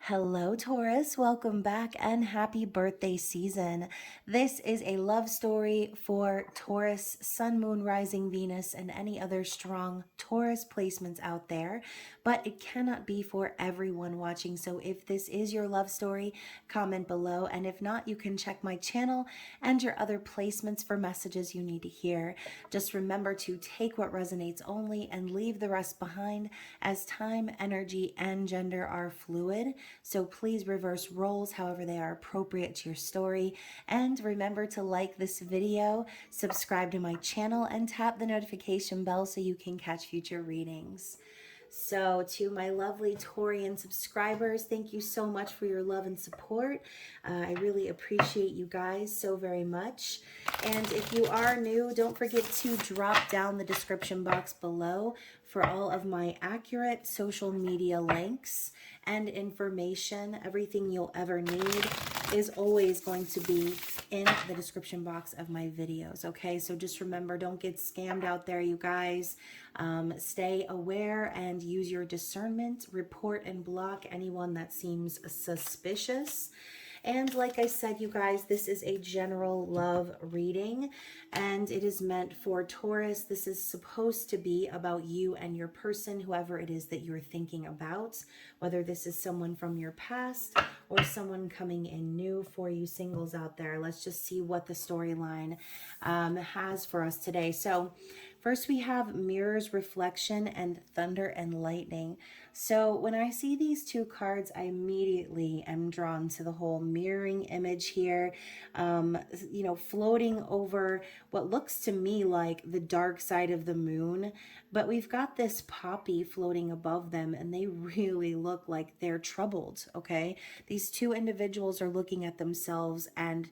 Hello, Taurus. Welcome back and happy birthday season. This is a love story for Taurus, Sun, Moon, Rising, Venus, and any other strong Taurus placements out there, but it cannot be for everyone watching. So if this is your love story, comment below. And if not, you can check my channel and your other placements for messages you need to hear. Just remember to take what resonates only and leave the rest behind, as time, energy, and gender are fluid. So please reverse roles however they are appropriate to your story. And remember to like this video, subscribe to my channel, and tap the notification bell so you can catch future readings. So to my lovely Taurian subscribers, thank you so much for your love and support. I really appreciate you guys so very much. And if you are new, don't forget to drop down the description box below for all of my accurate social media links and information. Everything you'll ever need is always going to be in the description box of my videos, okay? So just remember, don't get scammed out there, you guys. Stay aware and use your discernment. Report and block anyone that seems suspicious. And like I said, you guys, this is a general love reading, and it is meant for Taurus. This is supposed to be about you and your person, whoever it is that you're thinking about, whether this is someone from your past or someone coming in new. For you singles out there, let's just see what the storyline has for us today. So first we have mirrors, reflection, and thunder and lightning. So when I see these two cards, I immediately am drawn to the whole mirroring image here, floating over what looks to me like the dark side of the moon. But we've got this poppy floating above them, and they really look like they're troubled, okay? These two individuals are looking at themselves and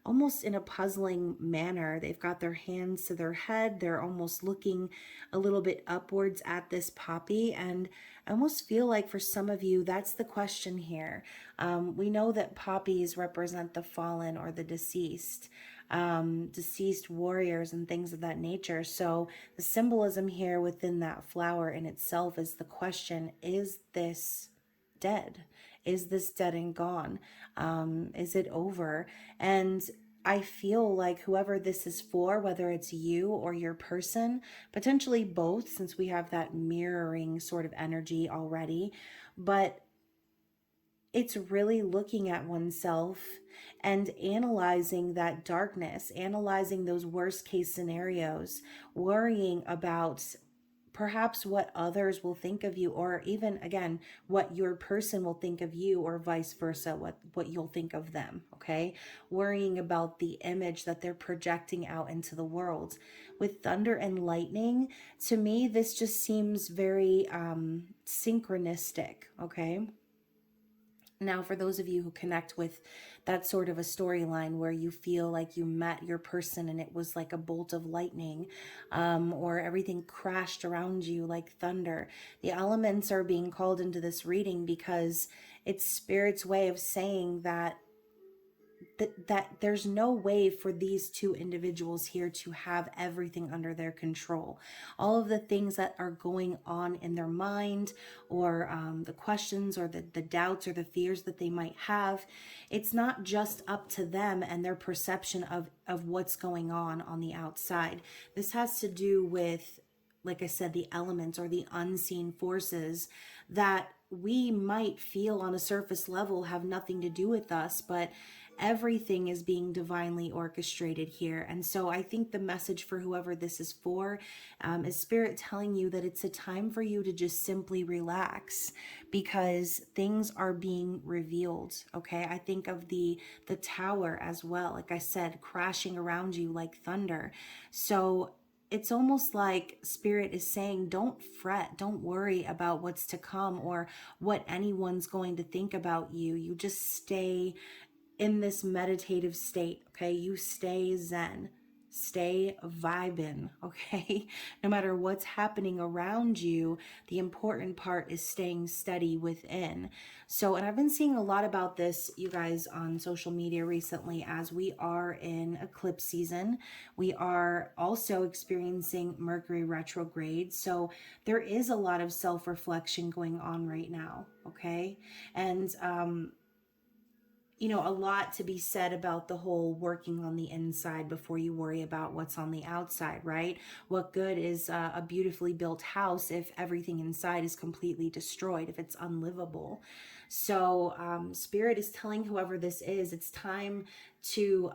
almost in a puzzling manner. They've got their hands to their head. They're almost looking a little bit upwards at this poppy. And I almost feel like for some of you, that's the question here. We know that poppies represent the fallen or the deceased. Deceased warriors and things of that nature. So the symbolism here within that flower in itself is the question, is this dead? Is this dead and gone? Is it over? And I feel like whoever this is for, whether it's you or your person, potentially both, since we have that mirroring sort of energy already, but it's really looking at oneself and analyzing that darkness, analyzing those worst case scenarios, worrying about perhaps what others will think of you, or even again what your person will think of you, or vice versa, what you'll think of them, okay? Worrying about the image that they're projecting out into the world. With thunder and lightning, to me this just seems very synchronistic, okay? Now, for those of you who connect with that sort of a storyline where you feel like you met your person and it was like a bolt of lightning, or everything crashed around you like thunder, the elements are being called into this reading because it's Spirit's way of saying that there's no way for these two individuals here to have everything under their control. All of the things that are going on in their mind, or the questions or the doubts or the fears that they might have, it's not just up to them and their perception of what's going on the outside. This has to do with, like I said, the elements or the unseen forces that we might feel on a surface level have nothing to do with us, but everything is being divinely orchestrated here. And so I think the message for whoever this is for is Spirit telling you that it's a time for you to just simply relax, because things are being revealed, okay? I think of the tower as well, like I said, crashing around you like thunder. So it's almost like Spirit is saying, don't fret, don't worry about what's to come or what anyone's going to think about you. You just stay in this meditative state, okay? You stay zen. Stay vibing, okay? No matter what's happening around you, the important part is staying steady within. So, and I've been seeing a lot about this, you guys, on social media recently as we are in eclipse season. We are also experiencing Mercury retrograde. So, there is a lot of self-reflection going on right now, okay? And a lot to be said about the whole working on the inside before you worry about what's on the outside, right? What good is a beautifully built house if everything inside is completely destroyed, if it's unlivable? So Spirit is telling whoever this is, it's time to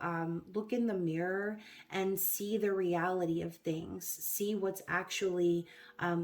look in the mirror and see the reality of things, see what's actually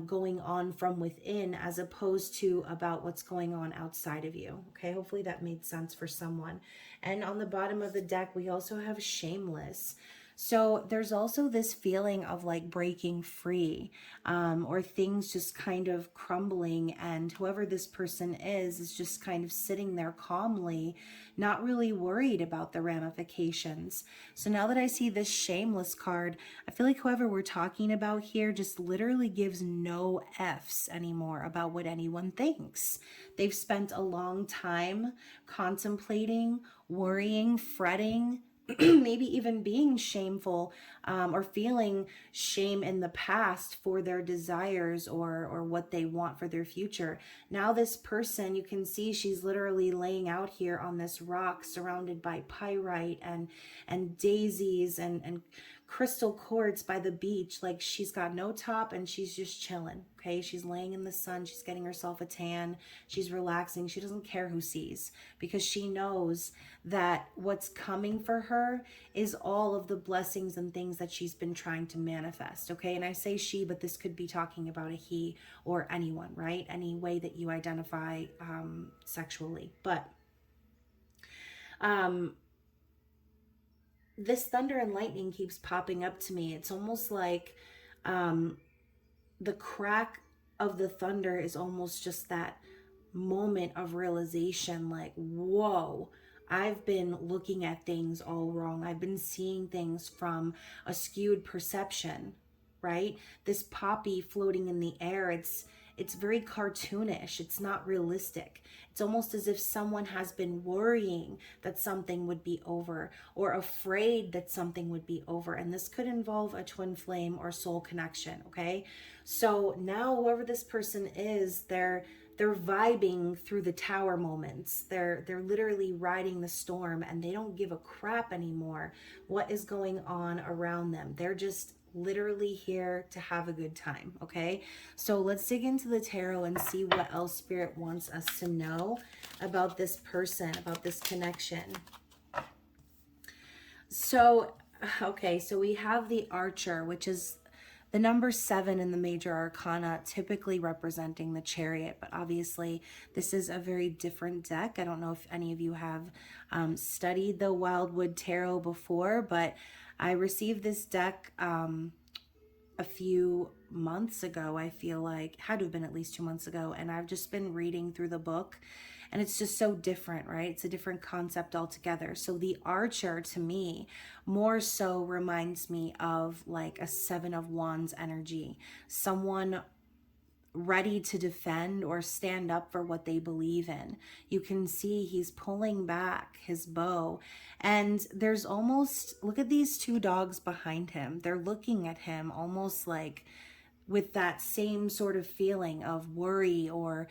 going on from within as opposed to about what's going on outside of you. Okay, hopefully that made sense for someone. And on the bottom of the deck, we also have shameless. So there's also this feeling of like breaking free, or things just kind of crumbling, and whoever this person is just kind of sitting there calmly, not really worried about the ramifications. So now that I see this shameless card, I feel like whoever we're talking about here just literally gives no F's anymore about what anyone thinks. They've spent a long time contemplating, worrying, fretting, maybe even being shameful, or feeling shame in the past for their desires or what they want for their future. Now this person, you can see she's literally laying out here on this rock surrounded by pyrite and daisies and crystal quartz by the beach. Like, she's got no top and she's just chilling. Okay, she's laying in the sun, she's getting herself a tan, she's relaxing, she doesn't care who sees, because she knows that what's coming for her is all of the blessings and things that she's been trying to manifest. Okay, and I say she, but this could be talking about a he or anyone, right? Any way that you identify sexually. But this thunder and lightning keeps popping up to me. It's almost like the crack of the thunder is almost just that moment of realization, like, whoa, I've been looking at things all wrong. I've been seeing things from a skewed perception, right? This poppy floating in the air, it's very cartoonish. It's not realistic. It's almost as if someone has been worrying that something would be over, or afraid that something would be over. And this could involve a twin flame or soul connection, okay? So now whoever this person is, they're vibing through the tower moments. They're literally riding the storm, and they don't give a crap anymore what is going on around them. They're just literally here to have a good time. Okay, so let's dig into the tarot and see what else Spirit wants us to know about this person, about this connection. So okay, so we have the Archer, which is the number 7 in the major arcana, typically representing the Chariot, but obviously this is a very different deck. I don't know if any of you have studied the Wildwood Tarot before, but I received this deck a few months ago. I feel like it had to have been at least 2 months ago, and I've just been reading through the book, and it's just so different, right? It's a different concept altogether. So the Archer, to me, more so reminds me of like a 7 of Wands energy, someone ready to defend or stand up for what they believe in. You can see he's pulling back his bow, and there's almost, look at these 2 dogs behind him. They're looking at him almost like with that same sort of feeling of worry or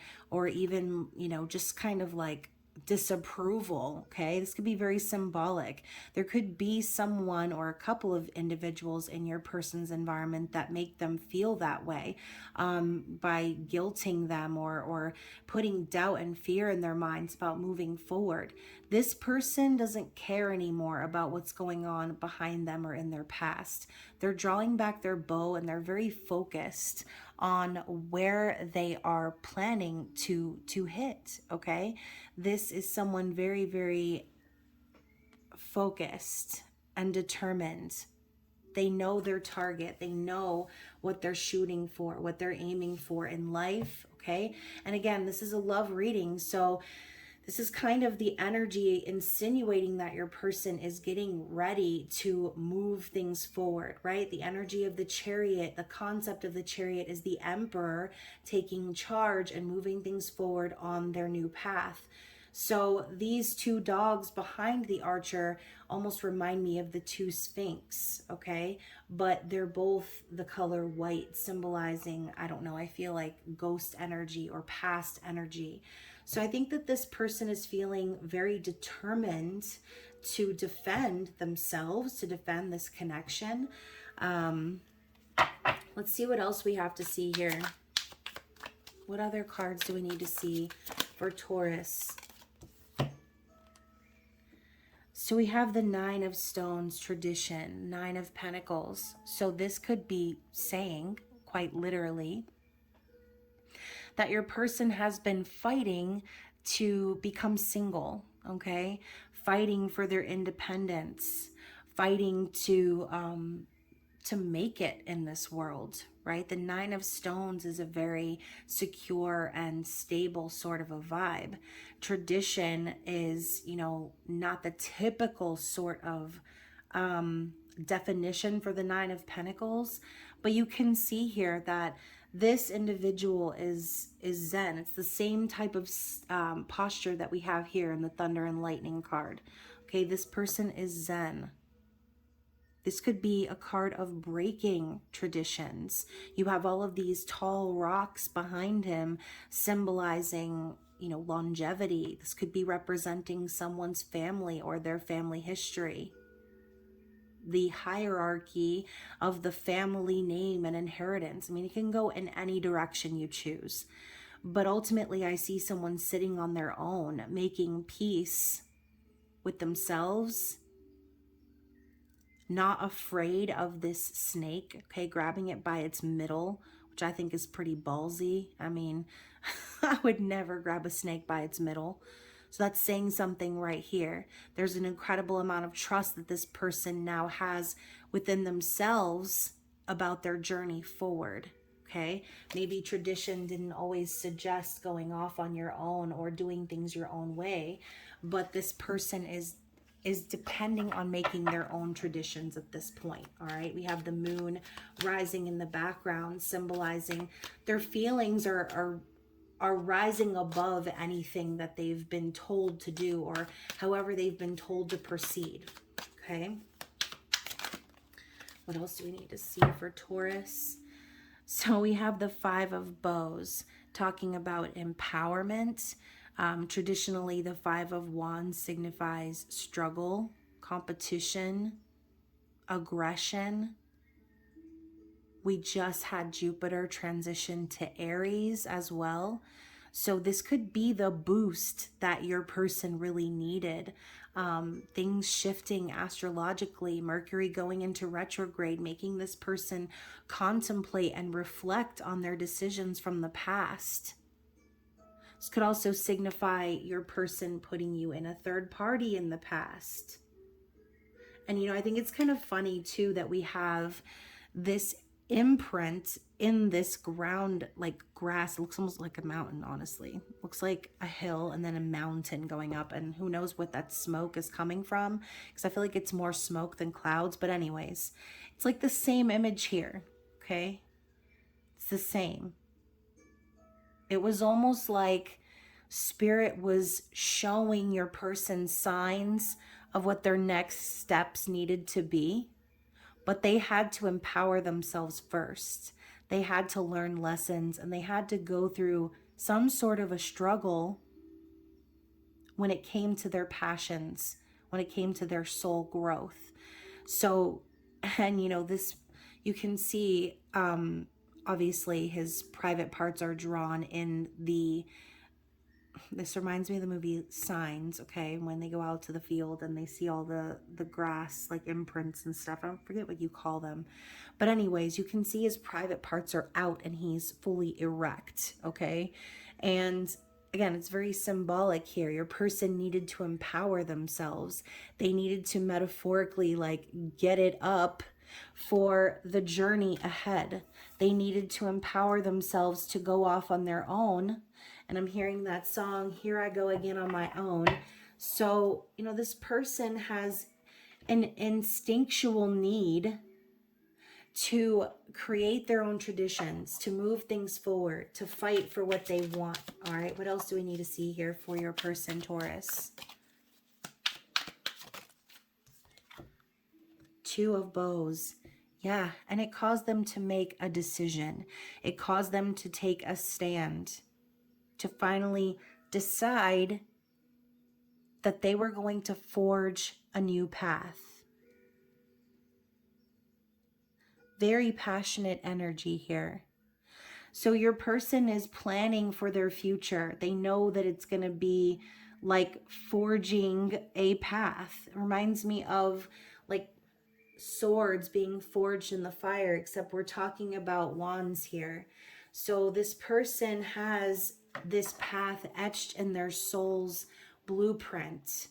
even, just kind of like disapproval. Okay, this could be very symbolic. There could be someone or a couple of individuals in your person's environment that make them feel that way, by guilting them or putting doubt and fear in their minds about moving forward. This person doesn't care anymore about what's going on behind them or in their past. They're drawing back their bow, and they're very focused on where they are planning to hit. Okay, this is someone very, very focused and determined. They know their target. They know what they're shooting for, what they're aiming for in life. Okay, and again, this is a love reading, so This is kind of the energy insinuating that your person is getting ready to move things forward, right? The energy of the Chariot, the concept of the Chariot is the Emperor taking charge and moving things forward on their new path. So these two dogs behind the Archer almost remind me of the two Sphinx, okay? But they're both the color white, symbolizing, I don't know, I feel like ghost energy or past energy. So I think that this person is feeling very determined to defend themselves, to defend this connection. Let's see what else we have to see here. What other cards do we need to see for Taurus? So we have the Nine of Stones, tradition, Nine of Pentacles. So this could be saying, quite literally, that your person has been fighting to become single, okay? Fighting for their independence, fighting to make it in this world, right? The Nine of Stones is a very secure and stable sort of a vibe. Tradition is, you know, not the typical sort of definition for the Nine of Pentacles, but you can see here that this individual is Zen. It's the same type of posture that we have here in the Thunder and Lightning card. Okay, this person is Zen. This could be a card of breaking traditions. You have all of these tall rocks behind him symbolizing, you know, longevity. This could be representing someone's family or their family history. The hierarchy of the family name and inheritance. I mean, it can go in any direction you choose. But ultimately, I see someone sitting on their own, making peace with themselves, not afraid of this snake, okay, grabbing it by its middle, which I think is pretty ballsy. I mean, I would never grab a snake by its middle. So that's saying something right here. There's an incredible amount of trust that this person now has within themselves about their journey forward, okay? Maybe tradition didn't always suggest going off on your own or doing things your own way, but this person is depending on making their own traditions at this point, all right? We have the moon rising in the background, symbolizing their feelings are rising above anything that they've been told to do or however they've been told to proceed, okay? What else do we need to see for Taurus? So we have the Five of Bows, talking about empowerment. Traditionally, the Five of Wands signifies struggle, competition, aggression. We just had Jupiter transition to Aries as well. So this could be the boost that your person really needed. Things shifting astrologically, Mercury going into retrograde, making this person contemplate and reflect on their decisions from the past. This could also signify your person putting you in a third party in the past. And, you know, I think it's kind of funny too that we have this imprint in this ground, like grass. It looks almost like a mountain, honestly. It looks like a hill and then a mountain going up, and who knows what that smoke is coming from, because I feel like it's more smoke than clouds. But anyways, it's like the same image here, okay? It's the same. It was almost like Spirit was showing your person signs of what their next steps needed to be, but they had to empower themselves first. They had to learn lessons, and they had to go through some sort of a struggle when it came to their passions, when it came to their soul growth. So, and you know, this, you can see, obviously his private parts are drawn in the, this reminds me of the movie Signs, okay? When they go out to the field and they see all the grass, like imprints and stuff. I don't forget what you call them. But anyways, you can see his private parts are out and he's fully erect, okay? And again, it's very symbolic here. Your person needed to empower themselves. They needed to metaphorically like get it up for the journey ahead. They needed to empower themselves to go off on their own And I'm hearing that song, Here I Go Again on My Own. So, you know, this person has an instinctual need to create their own traditions, to move things forward, to fight for what they want. All right, what else do we need to see here for your person, Taurus? Two of Bows. Yeah, and it caused them to make a decision. It caused them to take a stand, to finally decide that they were going to forge a new path. Very passionate energy here. So your person is planning for their future. They know that it's going to be like forging a path. It reminds me of like swords being forged in the fire, except we're talking about wands here. So this person has this path etched in their soul's blueprint,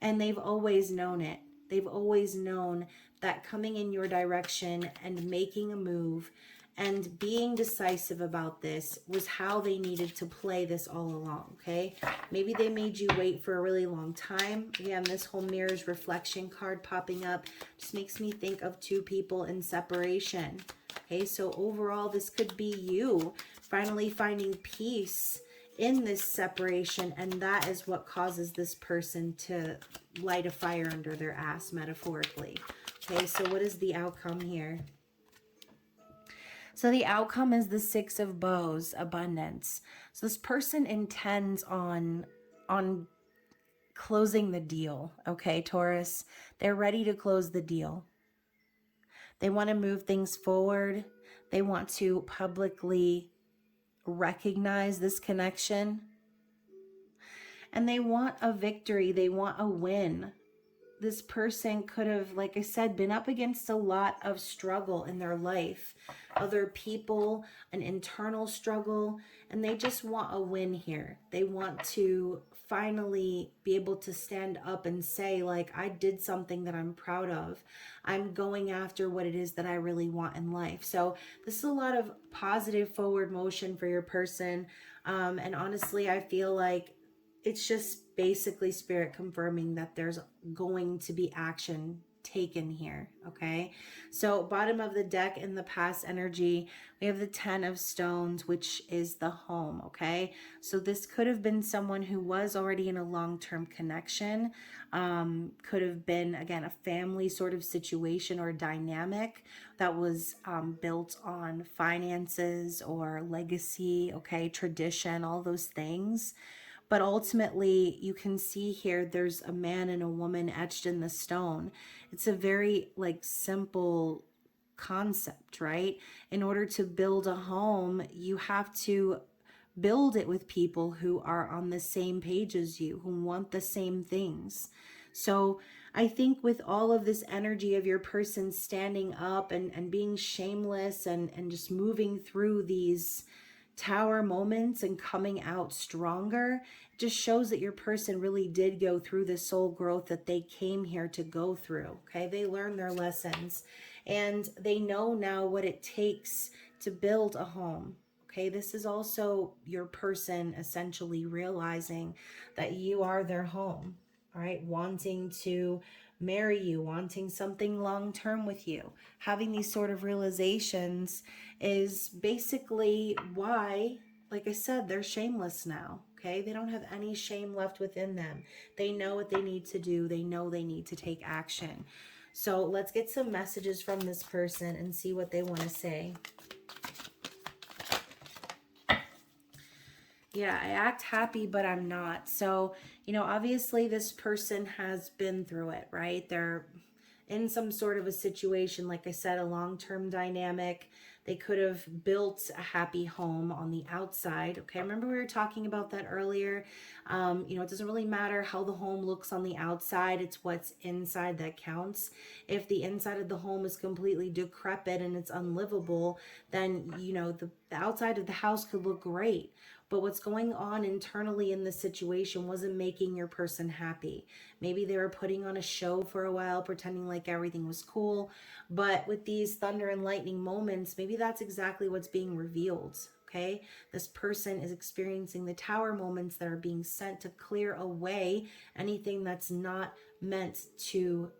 and they've always known it. They've always known that coming in your direction and making a move and being decisive about this was how they needed to play this all along, okay? Maybe they made you wait for a really long time. Again, this whole mirror's reflection card popping up just makes me think of two people in separation, okay? So overall, this could be you finally finding peace in this separation, and that is what causes this person to light a fire under their ass, metaphorically. Okay, so what is the outcome here? So the outcome is the Six of Bows, abundance. So this person intends on closing the deal, okay, Taurus? They're ready to close the deal. They want to move things forward. They want to publicly recognize this connection. And they want a victory. They want a win. This person could have, like I said, been up against a lot of struggle in their life. Other people, an internal struggle, and they just want a win here. They want to finally be able to stand up and say, like, I did something that I'm proud of. I'm going after what it is that I really want in life. So this is a lot of positive forward motion for your person. And honestly, I feel like it's just basically spirit confirming that there's going to be action taken here, okay? So bottom of the deck in the past energy, we have the 10 of stones, which is the home, okay? So this could have been someone who was already in a long-term connection, could have been, again, a family sort of situation or dynamic that was built on finances or legacy, okay, tradition, all those things. But ultimately, you can see here, there's a man and a woman etched in the stone. It's a very like simple concept, right? In order to build a home, you have to build it with people who are on the same page as you, who want the same things. So I think with all of this energy of your person standing up and being shameless and just moving through these tower moments and coming out stronger, it just shows that your person really did go through the soul growth that they came here to go through. Okay, they learned their lessons and they know now what it takes to build a home. Okay, this is also your person essentially realizing that you are their home. All right, wanting to marry you, wanting something long-term with you. Having these sort of realizations is basically why, like I said, they're shameless now, okay? They don't have any shame left within them. They know what they need to do. They know they need to take action. So let's get some messages from this person and see what they want to say. Yeah, I act happy, but I'm not. So, you know, obviously this person has been through it, right? They're in some sort of a situation, like I said, a long-term dynamic. They could have built a happy home on the outside. Okay, remember we were talking about that earlier. You know, it doesn't really matter how the home looks on the outside. It's what's inside that counts. If the inside of the home is completely decrepit and it's unlivable, then, you know, the outside of the house could look great. But what's going on internally in the situation wasn't making your person happy. Maybe they were putting on a show for a while, pretending like everything was cool. But with these thunder and lightning moments, maybe that's exactly what's being revealed. okay? This person is experiencing the tower moments that are being sent to clear away anything that's not meant to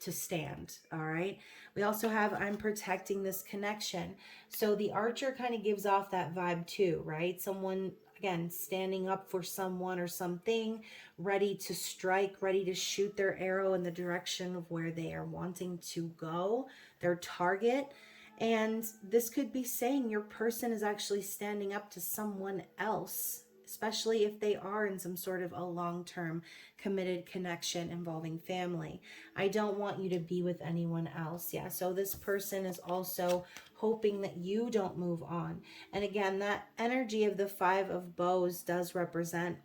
stand. All right. We also have I'm protecting this connection. So the archer kind of gives off that vibe too, right? Someone, again, standing up for someone or something, ready to strike, ready to shoot their arrow in the direction of where they are wanting to go, their target. And this could be saying your person is actually standing up to someone else, especially if they are in some sort of a long-term committed connection involving family. I don't want you to be with anyone else. Yeah, so this person is also hoping that you don't move on. And again, that energy of the Five of Bows does represent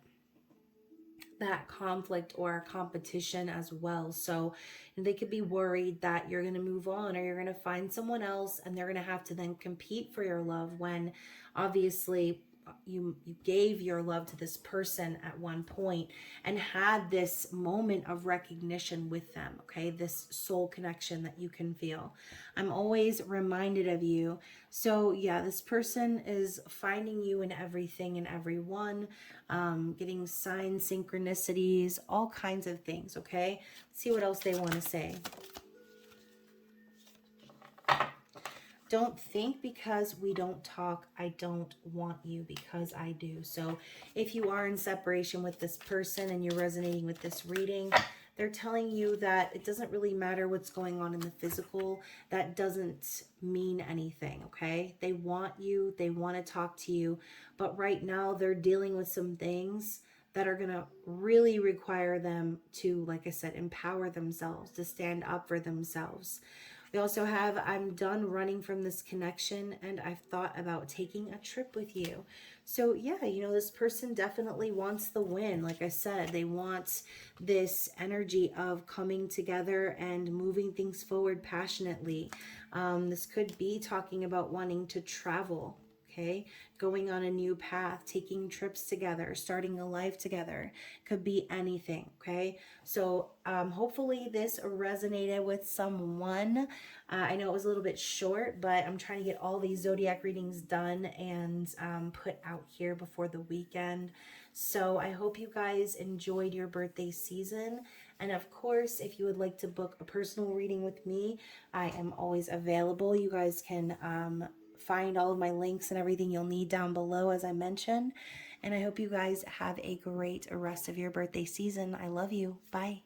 that conflict or competition as well. So they could be worried that you're going to move on or you're going to find someone else and they're going to have to then compete for your love when obviously you gave your love to this person at one point and had this moment of recognition with them, okay? This soul connection that you can feel. I'm always reminded of you. So yeah, this person is finding you in everything and everyone, getting signs, synchronicities, all kinds of things, okay? Let's see what else they want to say. Don't think because we don't talk, I don't want you, because I do. So if you are in separation with this person and you're resonating with this reading, they're telling you that it doesn't really matter what's going on in the physical. That doesn't mean anything, okay? They want you, they want to talk to you, but right now they're dealing with some things that are going to really require them to, like I said, empower themselves, to stand up for themselves. We also have, I'm done running from this connection and I've thought about taking a trip with you. So yeah, you know, this person definitely wants the win. Like I said, they want this energy of coming together and moving things forward passionately. This could be talking about wanting to travel. Okay, going on a new path, taking trips together, starting a life together, could be anything. Okay, so hopefully this resonated with someone. I know it was a little bit short, but I'm trying to get all these zodiac readings done and put out here before the weekend. So I hope you guys enjoyed your birthday season. And of course, if you would like to book a personal reading with me, I am always available. You guys can find all of my links and everything you'll need down below, as I mentioned. And I hope you guys have a great rest of your birthday season. I love you. Bye.